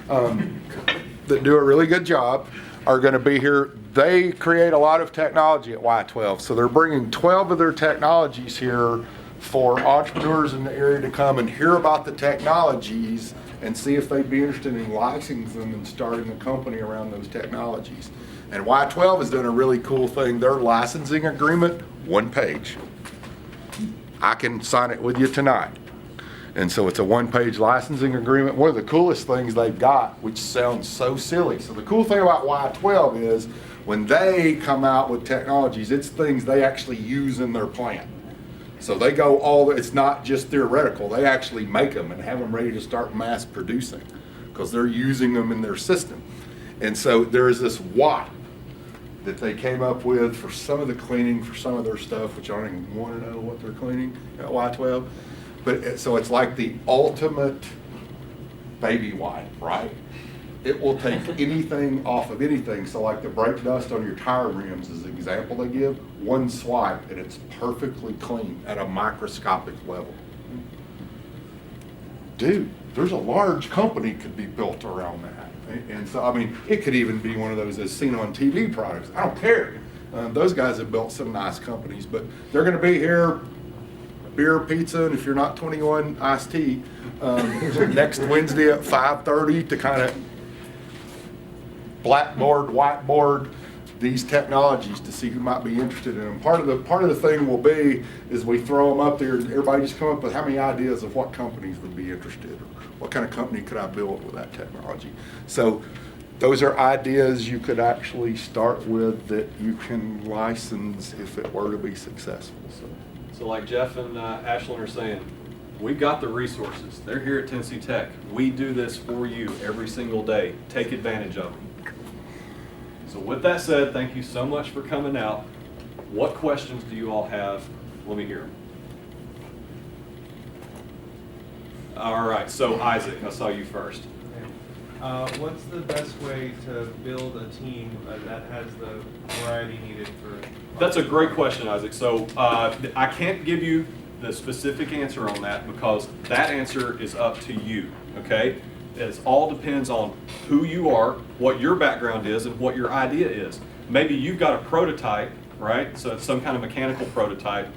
that do a really good job, are going to be here. They create a lot of technology at Y12, so they're bringing 12 of their technologies here for entrepreneurs in the area to come and hear about the technologies and see if they'd be interested in licensing them and starting a company around those technologies. And Y12 has done a really cool thing. Their licensing agreement, one page. I can sign it with you tonight. And so it's a one-page licensing agreement. One of the coolest things they've got, which sounds so silly. So the cool thing about Y12 is when they come out with technologies, it's things they actually use in their plant. So they go it's not just theoretical. They actually make them and have them ready to start mass producing because they're using them in their system. And so there is this watt that they came up with for some of the cleaning for some of their stuff, which I don't even want to know what they're cleaning at Y12. But so it's like the ultimate baby wipe, right? It will take anything off of anything. So like the brake dust on your tire rims is the example they give. One swipe and it's perfectly clean at a microscopic level. Dude, there's a large company could be built around that. And so, I mean, it could even be one of those as seen on TV products. I don't care. Those guys have built some nice companies, but they're going to be here, beer, pizza, and if you're not 21, iced tea, next Wednesday at 5:30 to kind of blackboard, whiteboard these technologies to see who might be interested in them. Part of the thing will be is we throw them up there and everybody just come up with how many ideas of what companies would be interested or what kind of company could I build with that technology. So those are ideas you could actually start with that you can license if it were to be successful. So like Jeff and Ashlyn are saying, we've got the resources. They're here at Tennessee Tech. We do this for you every single day. Take advantage of them. So with that said, thank you so much for coming out. What questions do you all have? Let me hear them. All right, so Isaac, I saw you first. What's the best way to build a team that has the variety needed for? That's a great question, Isaac. So I can't give you the specific answer on that because that answer is up to you, okay? it all depends on who you are, what your background is, and what your idea is. Maybe you've got a prototype, right? So it's some kind of mechanical prototype.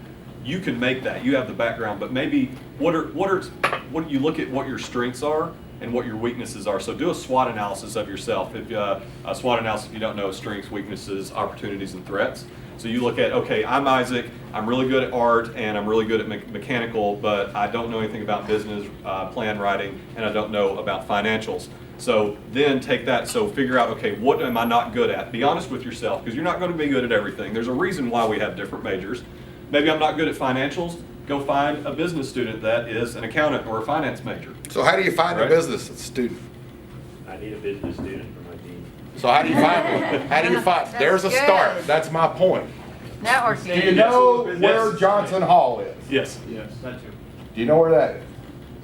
You can make that. You have the background, but maybe what you look at what your strengths are and what your weaknesses are. So do a SWOT analysis of yourself. If a SWOT analysis, if you don't know, strengths, weaknesses, opportunities, and threats. So you look at, okay, I'm Isaac, I'm really good at art, and I'm really good at mechanical, but I don't know anything about business plan writing, and I don't know about financials. So then take that, so figure out, okay, what am I not good at? Be honest with yourself, because you're not going to be good at everything. There's a reason why we have different majors. Maybe I'm not good at financials. Go find a business student that is an accountant or a finance major. So how do you find a Right. business student? I need a business student for my team. So how do you find one? How do you find? There's a That's start. good. That's my point. Do you Networking. know where Johnson Hall is? Yes. Yes, that too. Do you know where that is?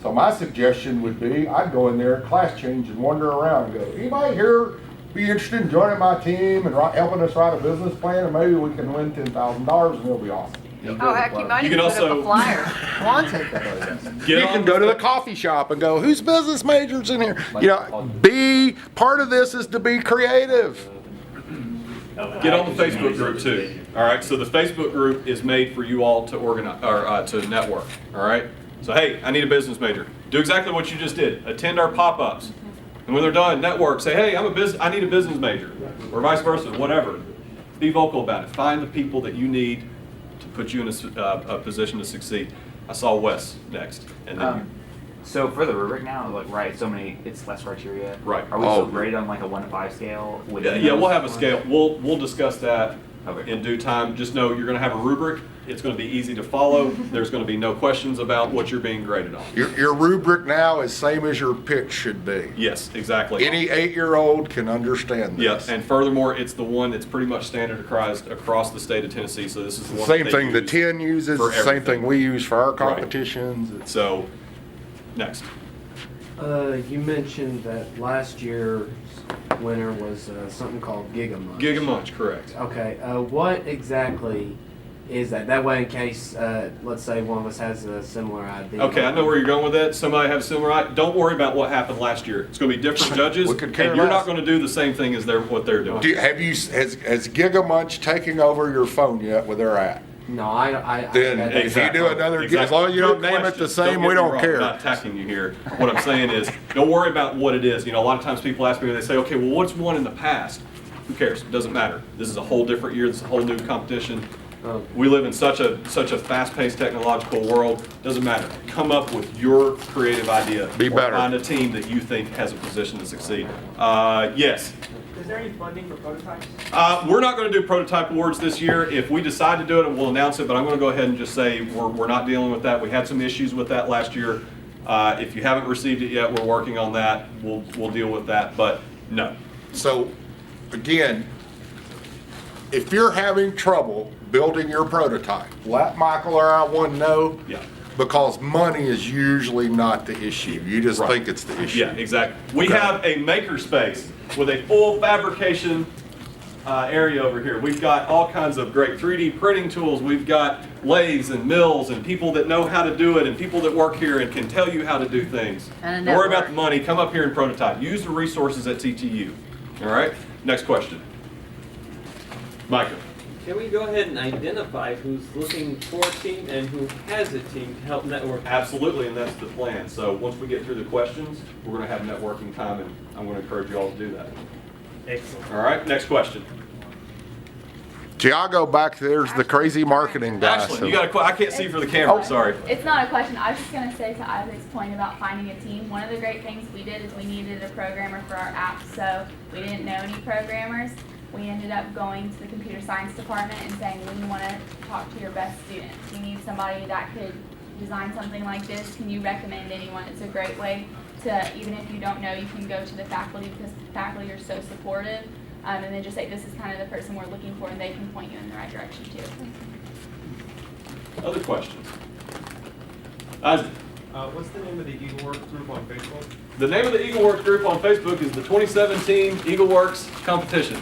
So my suggestion would be, I'd go in there, class change, and wander around and go, anybody here be interested in joining my team and helping us write a business plan, and maybe we can win $10,000 and it'll be awesome. Oh, heck, you might You even can put up also- a flyer. Wanted. Get You on can go to the coffee shop and go, who's business majors in here? Like- You know, be, part of this is to be creative. Get on the Facebook group too. All right, so the Facebook group is made for you all to organize or to network. All right, so hey, I need a business major. Do exactly what you just did. Attend our pop-ups, and when they're done, network. Say, hey, I need a business major, or vice versa, whatever. Be vocal about it. Find the people that you need to put you in a position to succeed. I saw Wes next, and then So for the rubric now, like it's less criteria. Right. Are we Oh. still graded on like a 1 to 5 scale? yeah, we'll have a scale. We'll discuss that Okay. in due time. Just know you're going to have a rubric. It's going to be easy to follow. There's going to be no questions about what you're being graded on. Your rubric now is same as your pitch should be. Yes, exactly. Any 8-year-old can understand this. Yes, and furthermore, it's the one that's pretty much standardized across the state of Tennessee. So this is the one. Same that they thing the use 10 uses, for the same everything. thing we use for our Right. competitions. It's- So, next. You mentioned that last year's winner was something called Gigamunch. Gigamunch, correct. Okay, what exactly is that? That way, in case, let's say one of us has a similar idea. Okay, I know where you're going with that. Somebody have a similar idea. Don't worry about what happened last year. It's going to be different judges, We could care and you're less. not going to do the same thing as what they're doing. Has Gigamunch taken over your phone yet with their app? No, I Then I- if you do another, as long as you don't Good name it the question. same, get we me don't wrong. care. I'm not attacking you here. What I'm saying is, don't worry about what it is. You know, a lot of times people ask me, they say, okay, well, what's one in the past? Who cares? It doesn't matter. This is a whole different year. This is a whole new competition. Okay. We live in such a fast-paced technological world. Doesn't matter. Come up with your creative idea. Be or better. Find a team that you think has a position to succeed. Yes. Is there any funding for prototypes? We're not going to do prototype awards this year. If we decide to do it, we'll announce it, but I'm going to go ahead and just say we're not dealing with that. We had some issues with that last year. If you haven't received it yet, we're working on that. We'll deal with that, but no. So, again, if you're having trouble building your prototype, let Michael or I one know. Yeah. Because money is usually not the issue. You just Right. think it's the issue. Yeah, exactly. We Okay. have a maker space with a full fabrication area over here. We've got all kinds of great 3D printing tools. We've got lathes and mills and people that know how to do it and people that work here and can tell you how to do things. And a Don't worry about network. the money. Come up here and prototype. Use the resources at TTU. All right? Next question. Micah. Can we go ahead and identify who's looking for a team and who has a team to help network? Absolutely, and that's the plan. So once we get through the questions, we're going to have networking time, and I'm going to encourage you all to do that. Excellent. All right, next question. Tiago back there's the crazy marketing guy. Ashley, so- you got a I can't see for the camera, sorry. It's not a question. I was just going to say to Isaac's point about finding a team, one of the great things we did is we needed a programmer for our app, so we didn't know any programmers. We ended up going to the computer science department and saying, we want to talk to your best students. You need somebody that could design something like this. Can you recommend anyone? It's a great way to, even if you don't know, you can go to the faculty because the faculty are so supportive. And then just say, this is kind of the person we're looking for, and they can point you in the right direction too. Other questions? Isaac, What's the name of the EagleWorks group on Facebook? the name of the EagleWorks group on Facebook is the 2017 EagleWorks Competition.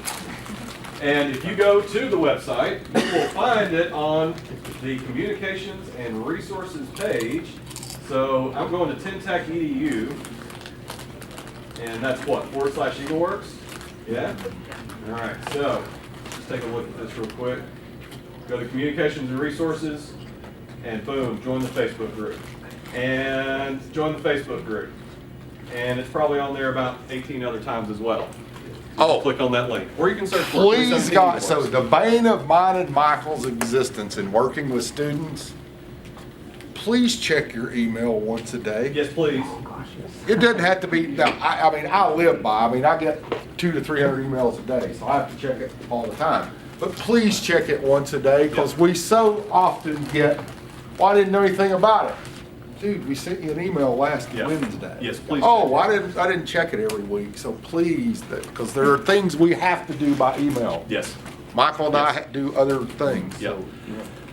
And if you go to the website, you will find it on the Communications and Resources page. So I'm going to Tentech EDU. And that's what, /EagleWorks? Yeah? All right, so let's take a look at this real quick. Go to Communications and Resources, and boom, join the Facebook group. And join the Facebook group. And it's probably on there about 18 other times as well. Oh. Click on that link. Or you can search for Please, 317 God, so EagleWorks. the bane of mine and Michael's existence in working with students, please check your email once a day. Yes, please. It doesn't have to be, now, I mean, I live by, I get 200 to 300 emails a day, so I have to check it all the time. But please check it once a day, because we so often get, well, I didn't know anything about it. Dude, we sent you an email last Yeah. Wednesday. Yes, please Oh, check I didn't check it every week, so please, because there are things we have to do by email. Yes. Michael and I Yes. do other things. Yep.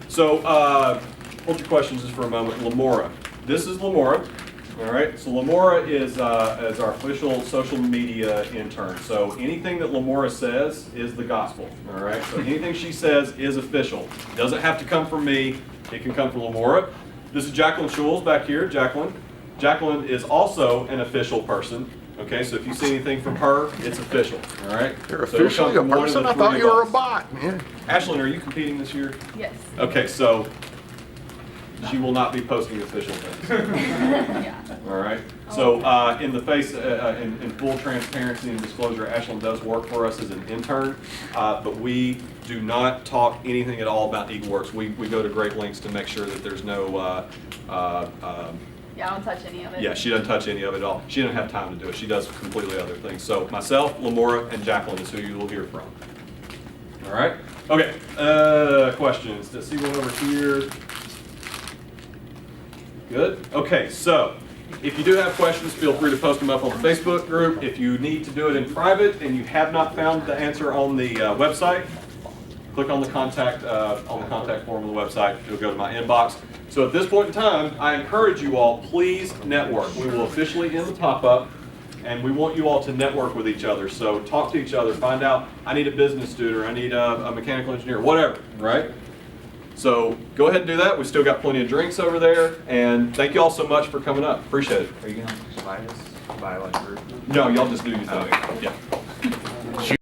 So, So, hold your questions just for a moment. Lamora. This is Lamora. All right. So Lamora is our official social media intern. So anything that Lamora says is the gospel. All right. So anything she says is official. Doesn't have to come from me. It can come from Lamora. This is Jacqueline Schulz back here. Jacqueline. Jacqueline is also an official person. Okay. So if you see anything from her, it's official. All right. you're So it'll officially come a from one of person? the I thought three you were a of us. bot. Yeah. Ashlyn, are you competing this year? Yes. Okay, so she will not be posting official things. Yeah. All right. So in the face, in full transparency and disclosure, Ashlyn does work for us as an intern, but we do not talk anything at all about EagleWorks. We go to great lengths to make sure that there's no. Yeah, I don't touch any of it. Yeah, she doesn't touch any of it at all. She doesn't have time to do it. She does completely other things. So myself, Lamora, and Jacqueline is who you will hear from. All right. Okay. Questions? Let's see one over here. Good. Okay. So if you do have questions, feel free to post them up on the Facebook group. If you need to do it in private and you have not found the answer on the website, click on the contact form on the website. It'll go to my inbox. So at this point in time, I encourage you all, please network. We will officially end the pop-up, and we want you all to network with each other. So talk to each other, find out, I need a business student, or I need a mechanical engineer, whatever, right? So go ahead and do that. We've still got plenty of drinks over there, and thank you all so much for coming up. Appreciate it. Are you gonna buy this? Buy like group? No, y'all just do your thing. Okay. Yeah.